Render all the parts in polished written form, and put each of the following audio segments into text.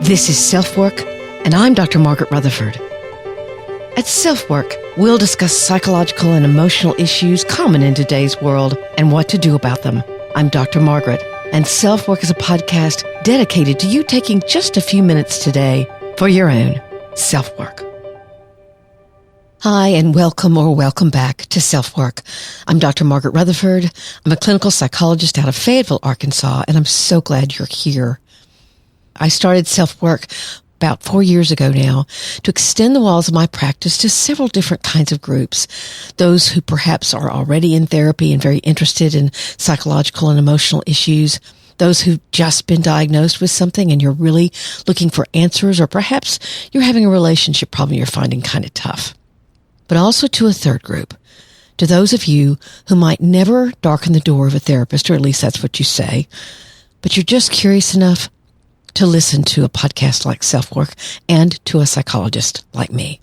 This is SelfWork, and I'm Dr. Margaret Rutherford. At SelfWork, we'll discuss psychological and emotional issues common in today's world and what to do about them. I'm Dr. Margaret, and SelfWork is a podcast dedicated to you taking just a few minutes today for your own self-work. Hi, and welcome back to SelfWork. I'm Dr. Margaret Rutherford. I'm a clinical psychologist out of Fayetteville, Arkansas, and I'm so glad you're here. I started SelfWork about 4 years ago now to extend the walls of my practice to several different kinds of groups. Those who perhaps are already in therapy and very interested in psychological and emotional issues. Those who've just been diagnosed with something and you're really looking for answers, or perhaps you're having a relationship problem you're finding kind of tough. But also to a third group, to those of you who might never darken the door of a therapist, or at least that's what you say, but you're just curious enough to listen to a podcast like SelfWork and to a psychologist like me.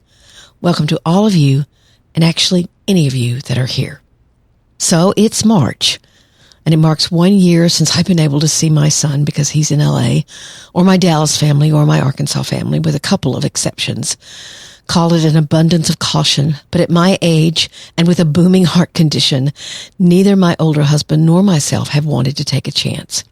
Welcome to all of you, and actually any of you that are here. So it's March, and it marks 1 year since I've been able to see my son because he's in LA, or my Dallas family, or my Arkansas family, with a couple of exceptions. Call it an abundance of caution, but at my age and with a booming heart condition, neither my older husband nor myself have wanted to take a chance.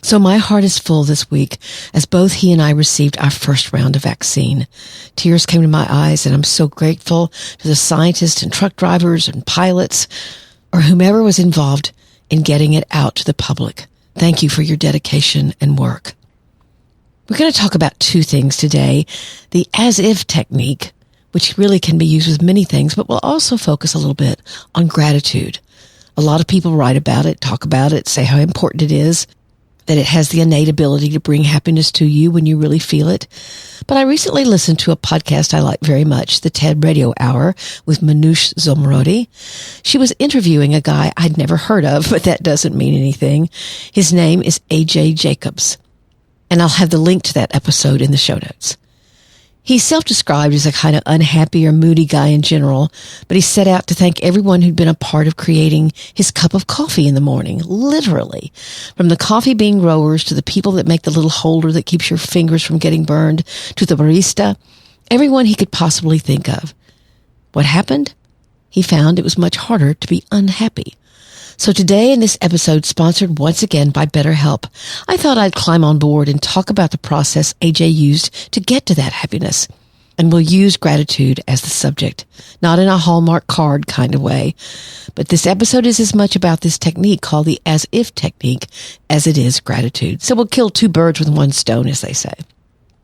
So my heart is full this week as both he and I received our first round of vaccine. Tears came to my eyes, and I'm so grateful to the scientists and truck drivers and pilots, or whomever was involved in getting it out to the public. Thank you for your dedication and work. We're going to talk about two things today. The as-if technique, which really can be used with many things, but we'll also focus a little bit on gratitude. A lot of people write about it, talk about it, say how important it is, that it has the innate ability to bring happiness to you when you really feel it. But I recently listened to a podcast I like very much, the TED Radio Hour with Manoush Zomorodi. She was interviewing a guy I'd never heard of, but that doesn't mean anything. His name is A.J. Jacobs, and I'll have the link to that episode in the show notes. He's self-described as a kind of unhappy or moody guy in general, but he set out to thank everyone who'd been a part of creating his cup of coffee in the morning, literally. From the coffee bean growers to the people that make the little holder that keeps your fingers from getting burned, to the barista, everyone he could possibly think of. What happened? He found it was much harder to be unhappy. So today in this episode, sponsored once again by BetterHelp, I thought I'd climb on board and talk about the process AJ used to get to that happiness. And we'll use gratitude as the subject, not in a Hallmark card kind of way. But this episode is as much about this technique called the as-if technique as it is gratitude. So we'll kill two birds with one stone, as they say.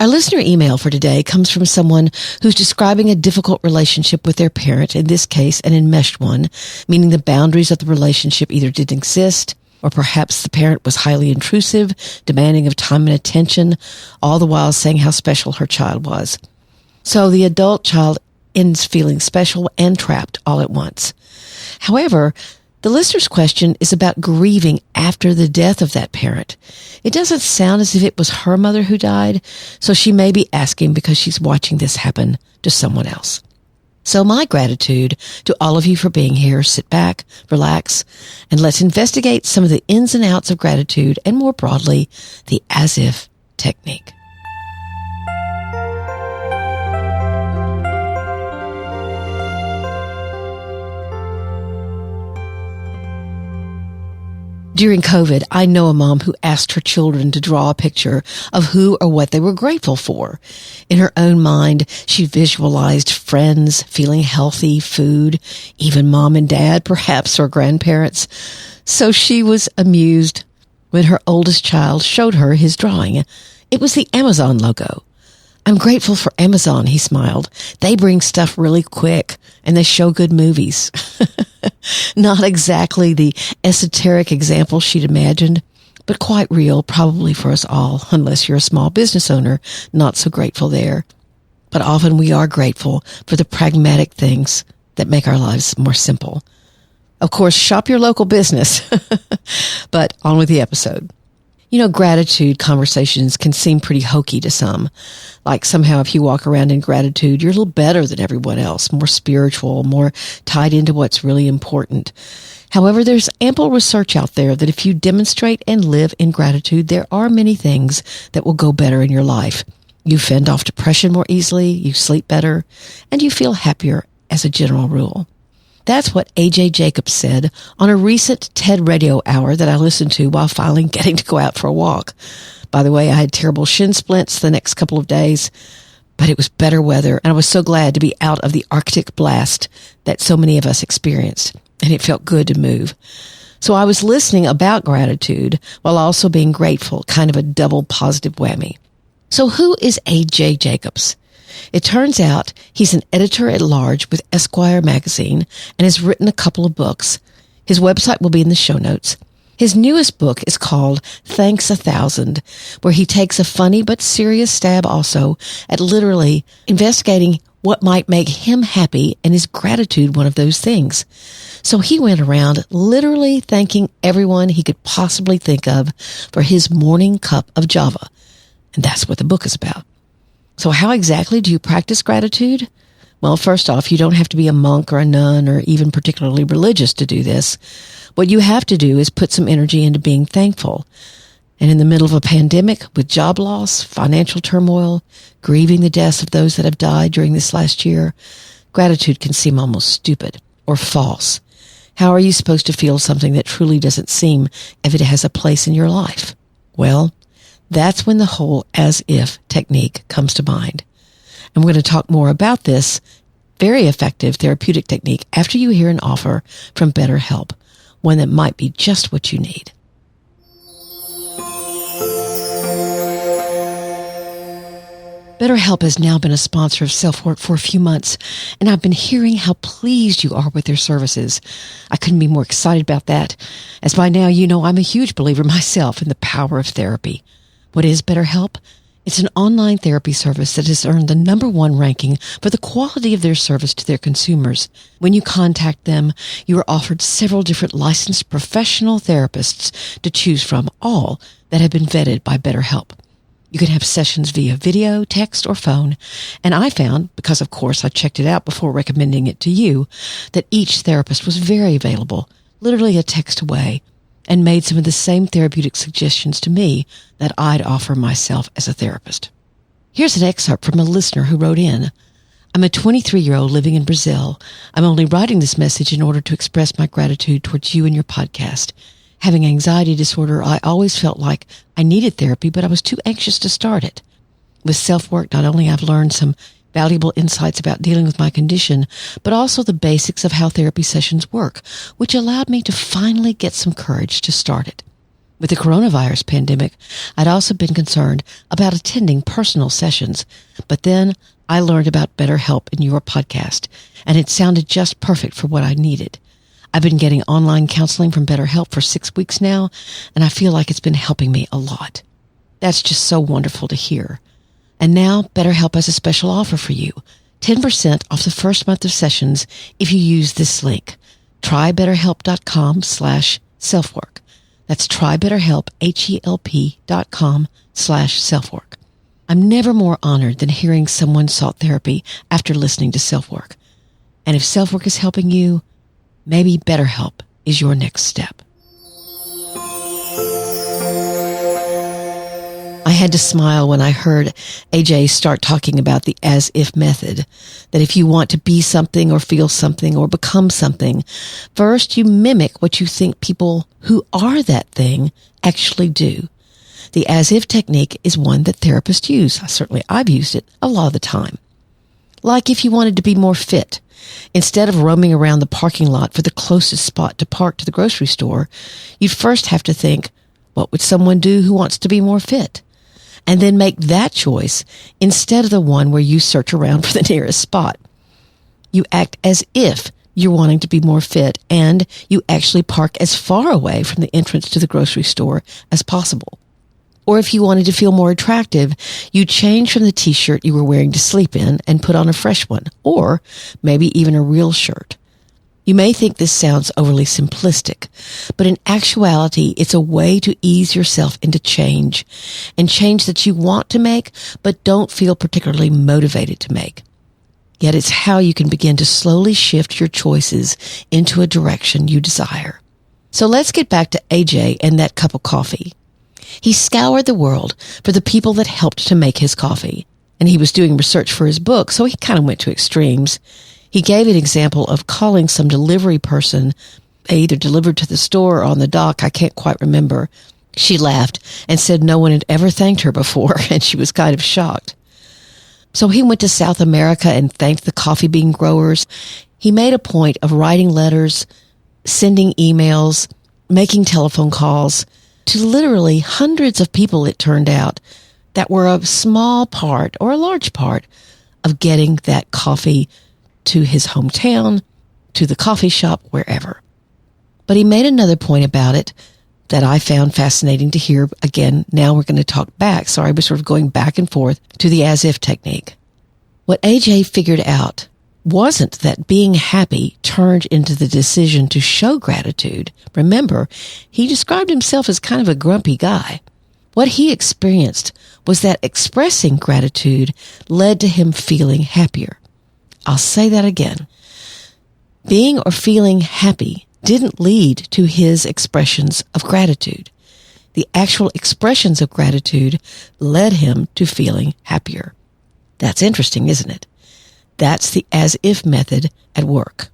Our listener email for today comes from someone who's describing a difficult relationship with their parent, in this case an enmeshed one, meaning the boundaries of the relationship either didn't exist, or perhaps the parent was highly intrusive, demanding of time and attention, all the while saying how special her child was. So the adult child ends feeling special and trapped all at once. However, the listener's question is about grieving after the death of that parent. It doesn't sound as if it was her mother who died, so she may be asking because she's watching this happen to someone else. So my gratitude to all of you for being here. Sit back, relax, and let's investigate some of the ins and outs of gratitude and, more broadly, the as-if technique. During COVID, I know a mom who asked her children to draw a picture of who or what they were grateful for. In her own mind, she visualized friends, feeling healthy, food, even mom and dad, perhaps, or grandparents. So she was amused when her oldest child showed her his drawing. It was the Amazon logo. I'm grateful for Amazon, he smiled. They bring stuff really quick, and they show good movies. Not exactly the esoteric example she'd imagined, but quite real, probably for us all, unless you're a small business owner, not so grateful there. But often we are grateful for the pragmatic things that make our lives more simple. Of course, shop your local business. But on with the episode. You know, gratitude conversations can seem pretty hokey to some. Like somehow if you walk around in gratitude, you're a little better than everyone else, more spiritual, more tied into what's really important. However, there's ample research out there that if you demonstrate and live in gratitude, there are many things that will go better in your life. You fend off depression more easily, you sleep better, and you feel happier as a general rule. That's what A.J. Jacobs said on a recent TED Radio hour that I listened to while finally getting to go out for a walk. By the way, I had terrible shin splints the next couple of days, but it was better weather, and I was so glad to be out of the Arctic blast that so many of us experienced, and it felt good to move. So I was listening about gratitude while also being grateful, kind of a double positive whammy. So who is A.J. Jacobs? It turns out he's an editor-at-large with Esquire magazine and has written a couple of books. His website will be in the show notes. His newest book is called Thanks 1,000, where he takes a funny but serious stab also at literally investigating what might make him happy, and is gratitude one of those things. So he went around literally thanking everyone he could possibly think of for his morning cup of Java. And that's what the book is about. So how exactly do you practice gratitude? Well, first off, you don't have to be a monk or a nun or even particularly religious to do this. What you have to do is put some energy into being thankful. And in the middle of a pandemic with job loss, financial turmoil, grieving the deaths of those that have died during this last year, gratitude can seem almost stupid or false. How are you supposed to feel something that truly doesn't seem if it has a place in your life? Well, that's when the whole as-if technique comes to mind. And we're going to talk more about this very effective therapeutic technique after you hear an offer from BetterHelp, one that might be just what you need. BetterHelp has now been a sponsor of SelfWork for a few months, and I've been hearing how pleased you are with their services. I couldn't be more excited about that, as by now you know I'm a huge believer myself in the power of therapy. What is BetterHelp? It's an online therapy service that has earned the #1 ranking for the quality of their service to their consumers. When you contact them, you are offered several different licensed professional therapists to choose from, all that have been vetted by BetterHelp. You can have sessions via video, text, or phone, and I found, because of course I checked it out before recommending it to you, that each therapist was very available, literally a text away, and made some of the same therapeutic suggestions to me that I'd offer myself as a therapist. Here's an excerpt from a listener who wrote in. I'm a 23-year-old living in Brazil. I'm only writing this message in order to express my gratitude towards you and your podcast. Having anxiety disorder, I always felt like I needed therapy, but I was too anxious to start it. With SelfWork, not only I've learned some valuable insights about dealing with my condition, but also the basics of how therapy sessions work, which allowed me to finally get some courage to start it. With the coronavirus pandemic, I'd also been concerned about attending personal sessions, but then I learned about BetterHelp in your podcast, and it sounded just perfect for what I needed. I've been getting online counseling from BetterHelp for 6 weeks now, and I feel like it's been helping me a lot. That's just so wonderful to hear. And now BetterHelp has a special offer for you. 10% off the first month of sessions if you use this link. TryBetterHelp.com/selfwork. That's TryBetterHelp, HELP.com/selfwork. I'm never more honored than hearing someone sought therapy after listening to SelfWork. And if SelfWork is helping you, maybe BetterHelp is your next step. I had to smile when I heard AJ start talking about the as-if method, that if you want to be something or feel something or become something, first you mimic what you think people who are that thing actually do. The as-if technique is one that therapists use. Certainly I've used it a lot of the time. Like if you wanted to be more fit, instead of roaming around the parking lot for the closest spot to park to the grocery store, you'd first have to think, what would someone do who wants to be more fit? And then make that choice instead of the one where you search around for the nearest spot. You act as if you're wanting to be more fit, and you actually park as far away from the entrance to the grocery store as possible. Or if you wanted to feel more attractive, you change from the t-shirt you were wearing to sleep in and put on a fresh one, or maybe even a real shirt. You may think this sounds overly simplistic, but in actuality, it's a way to ease yourself into change, and change that you want to make, but don't feel particularly motivated to make. Yet it's how you can begin to slowly shift your choices into a direction you desire. So let's get back to AJ and that cup of coffee. He scoured the world for the people that helped to make his coffee. and he was doing research for his book, so he kind of went to extremes. He gave an example of calling some delivery person, either delivered to the store or on the dock. I can't quite remember. She laughed and said no one had ever thanked her before, and she was kind of shocked. So he went to South America and thanked the coffee bean growers. He made a point of writing letters, sending emails, making telephone calls to literally hundreds of people, it turned out, that were a small part or a large part of getting that coffee to his hometown, to the coffee shop, wherever. But he made another point about it that I found fascinating to hear. Again, now we're going to talk back. Sorry, we're sort of going back and forth to the as-if technique. What AJ figured out wasn't that being happy turned into the decision to show gratitude. Remember, he described himself as kind of a grumpy guy. What he experienced was that expressing gratitude led to him feeling happier. I'll say that again. Being or feeling happy didn't lead to his expressions of gratitude. The actual expressions of gratitude led him to feeling happier. That's interesting, isn't it? That's the as-if method at work.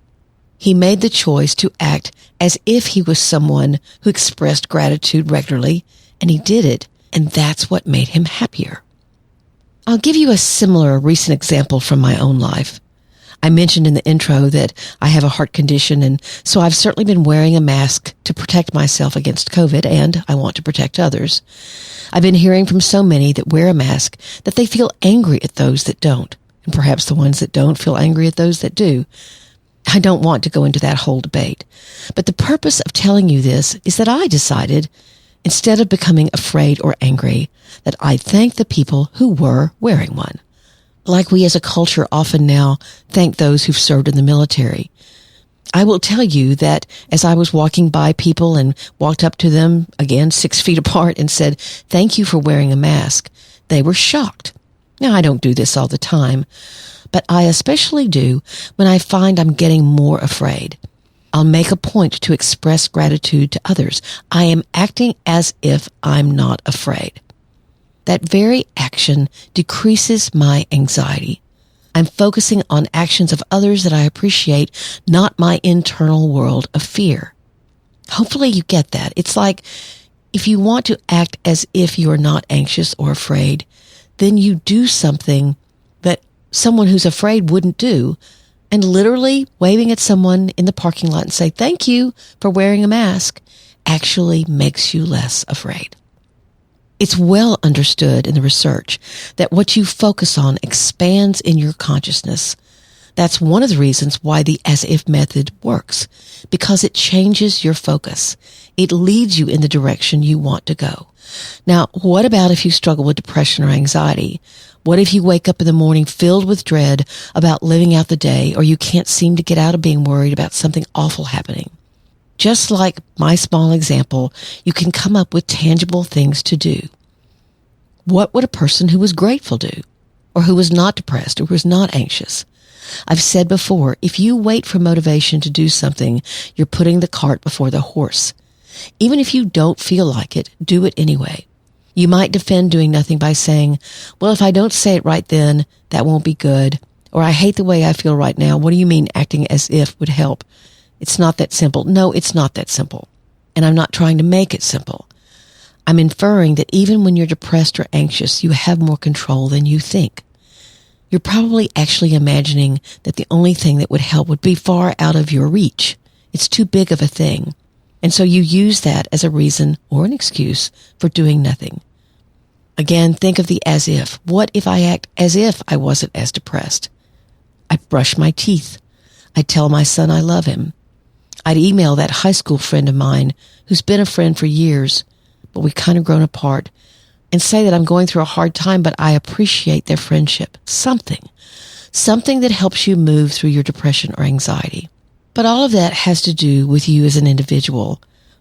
He made the choice to act as if he was someone who expressed gratitude regularly, and he did it, and that's what made him happier. I'll give you a similar recent example from my own life. I mentioned in the intro that I have a heart condition, and so I've certainly been wearing a mask to protect myself against COVID, and I want to protect others. I've been hearing from so many that wear a mask that they feel angry at those that don't, and perhaps the ones that don't feel angry at those that do. I don't want to go into that whole debate, but the purpose of telling you this is that I decided, instead of becoming afraid or angry, that I'd thank the people who were wearing one. Like we as a culture often now thank those who've served in the military. I will tell you that as I was walking by people and walked up to them, again 6 feet apart, and said, "Thank you for wearing a mask," they were shocked. Now, I don't do this all the time, but I especially do when I find I'm getting more afraid. I'll make a point to express gratitude to others. I am acting as if I'm not afraid. That very action decreases my anxiety. I'm focusing on actions of others that I appreciate, not my internal world of fear. Hopefully you get that. It's like if you want to act as if you are not anxious or afraid, then you do something that someone who's afraid wouldn't do. And literally waving at someone in the parking lot and say, "Thank you for wearing a mask," actually makes you less afraid. It's well understood in the research that what you focus on expands in your consciousness. That's one of the reasons why the as-if method works, because it changes your focus. It leads you in the direction you want to go. Now, what about if you struggle with depression or anxiety? What if you wake up in the morning filled with dread about living out the day, or you can't seem to get out of being worried about something awful happening? Just like my small example, you can come up with tangible things to do. What would a person who was grateful do? Or who was not depressed or who was not anxious? I've said before, if you wait for motivation to do something, you're putting the cart before the horse. Even if you don't feel like it, do it anyway. You might defend doing nothing by saying, "Well, if I don't say it right then, that won't be good." Or, "I hate the way I feel right now. What do you mean acting as if would help? It's not that simple." No, it's not that simple. And I'm not trying to make it simple. I'm inferring that even when you're depressed or anxious, you have more control than you think. You're probably actually imagining that the only thing that would help would be far out of your reach. It's too big of a thing. And so you use that as a reason or an excuse for doing nothing. Again, think of the as if. What if I act as if I wasn't as depressed? I'd brush my teeth. I'd tell my son I love him. I'd email that high school friend of mine who's been a friend for years, but we've kind of grown apart, and say that I'm going through a hard time, but I appreciate their friendship. Something that helps you move through your depression or anxiety. But all of that has to do with you as an individual.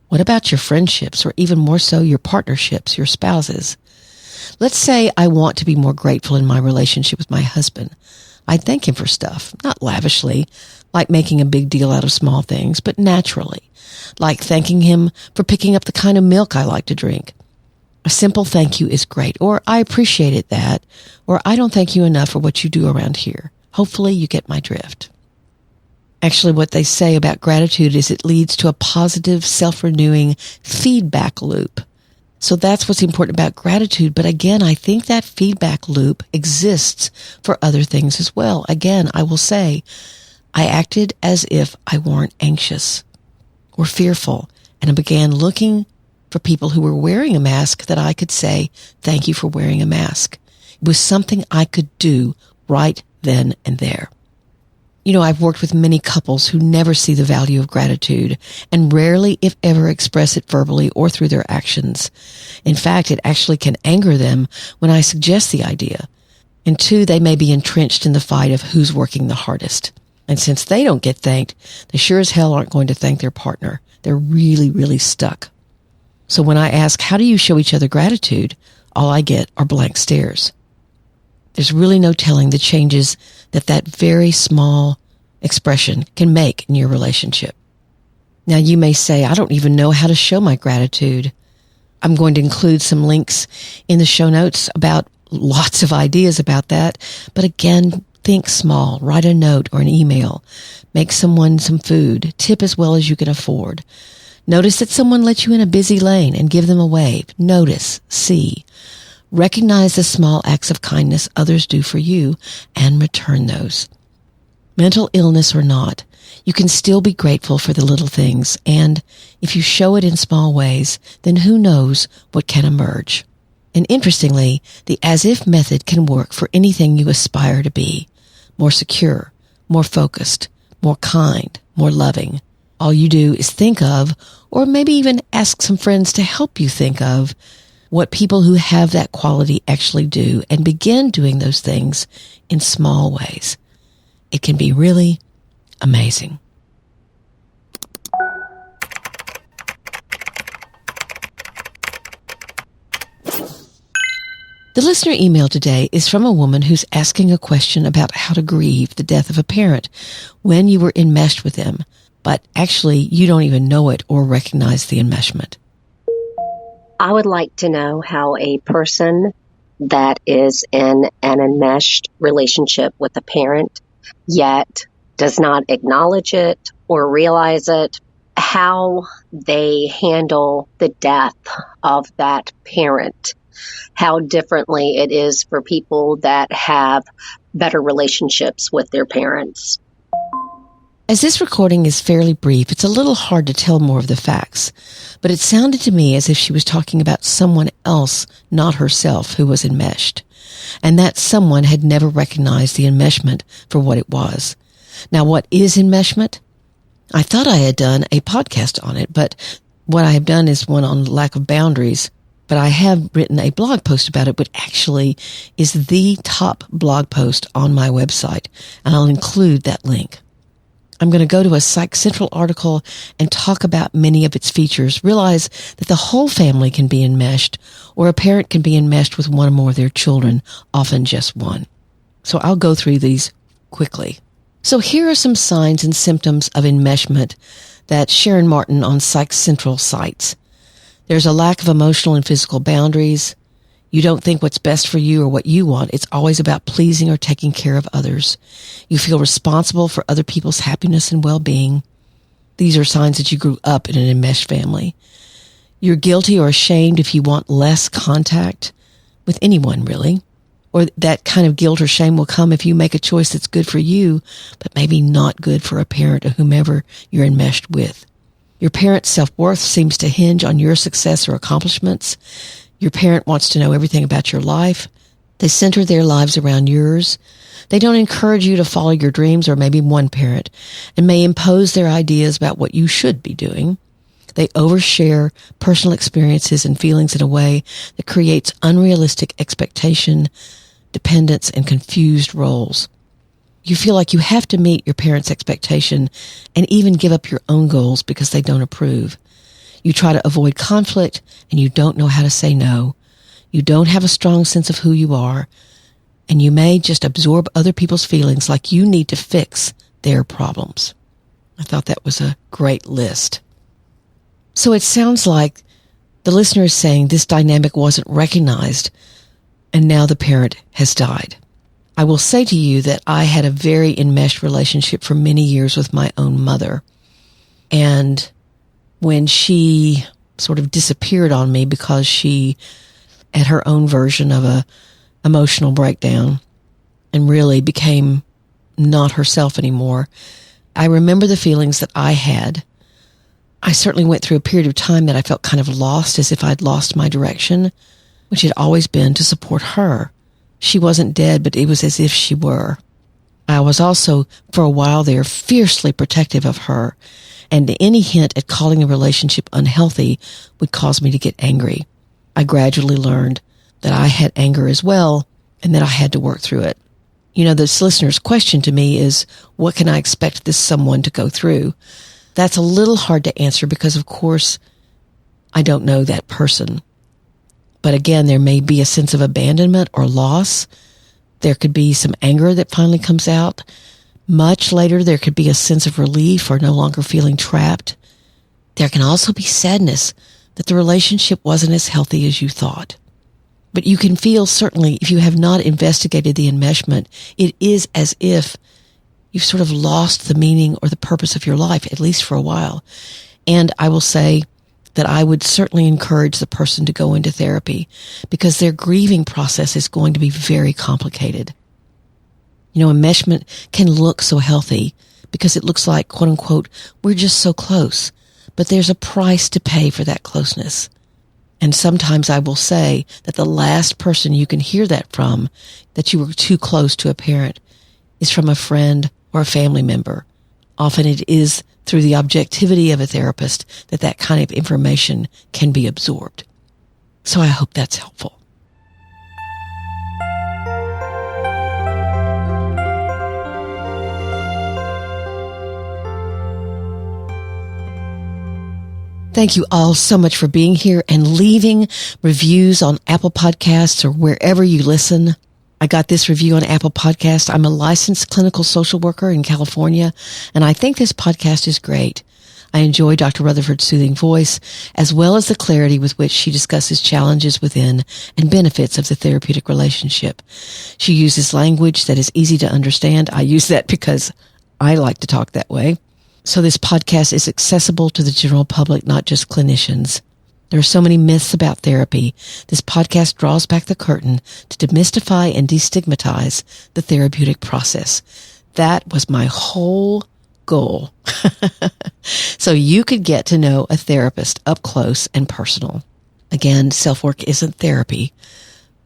What about your friendships, or even more so your partnerships, your spouses? Let's say I want to be more grateful in my relationship with my husband. I thank him for stuff, not lavishly, like making a big deal out of small things, but naturally, like thanking him for picking up the kind of milk I like to drink. A simple thank you is great, or I appreciated that, or I don't thank you enough for what you do around here. Hopefully you get my drift. Actually, what they say about gratitude is it leads to a positive, self-renewing feedback loop. So that's what's important about gratitude. But again, I think that feedback loop exists for other things as well. Again, I will say, I acted as if I weren't anxious or fearful, and I began looking for people who were wearing a mask that I could say, thank you for wearing a mask. It was something I could do right then and there. I've worked with many couples who never see the value of gratitude and rarely, if ever, express it verbally or through their actions. In fact, it actually can anger them when I suggest the idea. And two, they may be entrenched in the fight of who's working the hardest. And since they don't get thanked, they sure as hell aren't going to thank their partner. They're really, really stuck. So when I ask, how do you show each other gratitude? All I get are blank stares. There's really no telling the changes that very small expression can make in your relationship. Now you may say, I don't even know how to show my gratitude. I'm going to include some links in the show notes about lots of ideas about that. But again, think small. Write a note or an email. Make someone some food. Tip as well as you can afford. Notice that someone lets you in a busy lane and give them a wave. Notice, see. Recognize the small acts of kindness others do for you and return those. Mental illness or not, you can still be grateful for the little things, and if you show it in small ways, then who knows what can emerge. And interestingly, the as-if method can work for anything you aspire to be. More secure, more focused, more kind, more loving. All you do is think of, or maybe even ask some friends to help you think of, what people who have that quality actually do, and begin doing those things in small ways. It can be really amazing. The listener email today is from a woman who's asking a question about how to grieve the death of a parent when you were enmeshed with them, but actually you don't even know it or recognize the enmeshment. I would like to know how a person that is in an enmeshed relationship with a parent yet does not acknowledge it or realize it, how they handle the death of that parent, how differently it is for people that have better relationships with their parents. As this recording is fairly brief, it's a little hard to tell more of the facts, but it sounded to me as if she was talking about someone else, not herself, who was enmeshed, and that someone had never recognized the enmeshment for what it was. Now, what is enmeshment? I thought I had done a podcast on it, but what I have done is one on lack of boundaries, but I have written a blog post about it, which actually is the top blog post on my website, and I'll include that link. I'm going to go to a Psych Central article and talk about many of its features. Realize that the whole family can be enmeshed, or a parent can be enmeshed with one or more of their children, often just one. So I'll go through these quickly. So here are some signs and symptoms of enmeshment that Sharon Martin on Psych Central cites. There's a lack of emotional and physical boundaries. You don't think what's best for you or what you want. It's always about pleasing or taking care of others. You feel responsible for other people's happiness and well-being. These are signs that you grew up in an enmeshed family. You're guilty or ashamed if you want less contact with anyone, really. Or that kind of guilt or shame will come if you make a choice that's good for you, but maybe not good for a parent or whomever you're enmeshed with. Your parent's self-worth seems to hinge on your success or accomplishments. Your parent wants to know everything about your life. They center their lives around yours. They don't encourage you to follow your dreams, or maybe one parent, and may impose their ideas about what you should be doing. They overshare personal experiences and feelings in a way that creates unrealistic expectation, dependence, and confused roles. You feel like you have to meet your parents' expectation and even give up your own goals because they don't approve. You try to avoid conflict, and you don't know how to say no. You don't have a strong sense of who you are, and you may just absorb other people's feelings like you need to fix their problems. I thought that was a great list. So it sounds like The listener is saying this dynamic wasn't recognized, and now the parent has died. I will say to you that I had a very enmeshed relationship for many years with my own mother. And when she sort of disappeared on me because she had her own version of a emotional breakdown and really became not herself anymore, I remember the feelings that I had. I certainly went through a period of time that I felt kind of lost, as if I'd lost my direction, which had always been to support her. She wasn't dead, but it was as if she were. I was also, for a while there, fiercely protective of her, and any hint at calling the relationship unhealthy would cause me to get angry. I gradually learned that I had anger as well, and that I had to work through it. You know, this listener's question to me is, what can I expect this someone to go through? That's a little hard to answer because, of course, I don't know that person. But again, there may be a sense of abandonment or loss. There could be some anger that finally comes out. Much later, there could be a sense of relief or no longer feeling trapped. There can also be sadness that the relationship wasn't as healthy as you thought. But you can feel, certainly, if you have not investigated the enmeshment, it is as if you've sort of lost the meaning or the purpose of your life, at least for a while. And I will say that I would certainly encourage the person to go into therapy because their grieving process is going to be very complicated. You know, enmeshment can look so healthy because it looks like, quote unquote, we're just so close, but there's a price to pay for that closeness. And sometimes I will say that the last person you can hear that from, that you were too close to a parent, is from a friend or a family member. Often it is through the objectivity of a therapist that kind of information can be absorbed. So I hope that's helpful. Thank you all so much for being here and leaving reviews on Apple Podcasts or wherever you listen. I got this review on Apple Podcasts. I'm a licensed clinical social worker in California, and I think this podcast is great. I enjoy Dr. Rutherford's soothing voice, as well as the clarity with which she discusses challenges within and benefits of the therapeutic relationship. She uses language that is easy to understand. I use that because I like to talk that way. So this podcast is accessible to the general public, not just clinicians. There are so many myths about therapy. This podcast draws back the curtain to demystify and destigmatize the therapeutic process. That was my whole goal. So you could get to know a therapist up close and personal. Again, self-work isn't therapy.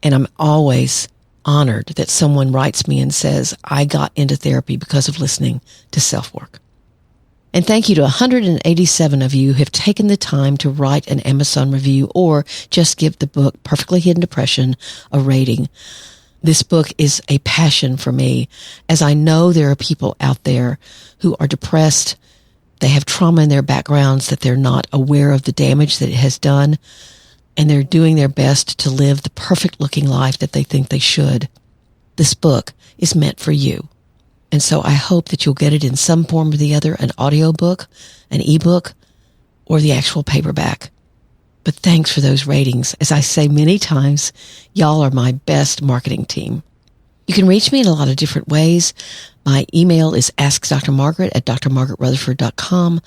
And I'm always honored that someone writes me and says, I got into therapy because of listening to self-work. And thank you to 187 of you who have taken the time to write an Amazon review or just give the book Perfectly Hidden Depression a rating. This book is a passion for me, as I know there are people out there who are depressed. They have trauma in their backgrounds that they're not aware of the damage that it has done, and they're doing their best to live the perfect looking life that they think they should. This book is meant for you. And so I hope that you'll get it in some form or the other, an audiobook, an ebook, or the actual paperback. But thanks for those ratings. As I say many times, y'all are my best marketing team. You can reach me in a lot of different ways. My email is askdrmargaret at drmargaretrutherford.com.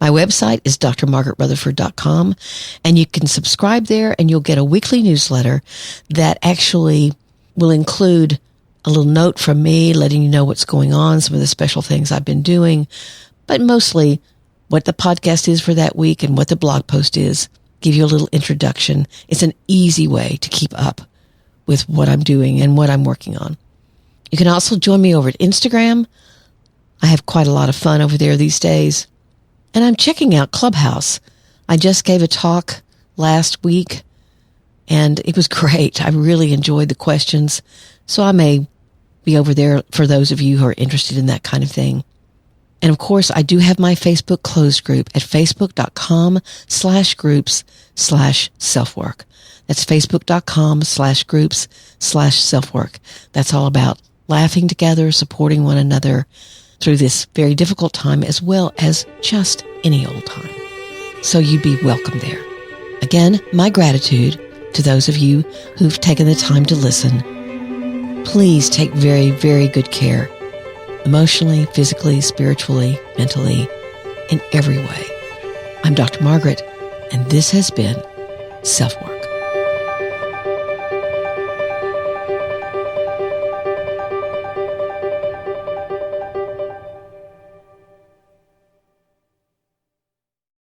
My website is drmargaretrutherford.com. And you can subscribe there and you'll get a weekly newsletter that actually will include a little note from me letting you know what's going on, some of the special things I've been doing, but mostly what the podcast is for that week and what the blog post is. Give you a little introduction. It's an easy way to keep up with what I'm doing and what I'm working on. You can also join me over at Instagram. I have quite a lot of fun over there these days. And I'm checking out Clubhouse. I just gave a talk last week and it was great. I really enjoyed the questions. So I may be over there for those of you who are interested in that kind of thing. And of course, I do have my Facebook closed group at facebook.com/groups/selfwork. That's facebook.com/groups/selfwork. That's all about laughing together, supporting one another through this very difficult time as well as just any old time. So you'd be welcome there. Again, my gratitude to those of you who've taken the time to listen. Please take very, very good care, emotionally, physically, spiritually, mentally, in every way. I'm Dr. Margaret, and this has been SelfWork.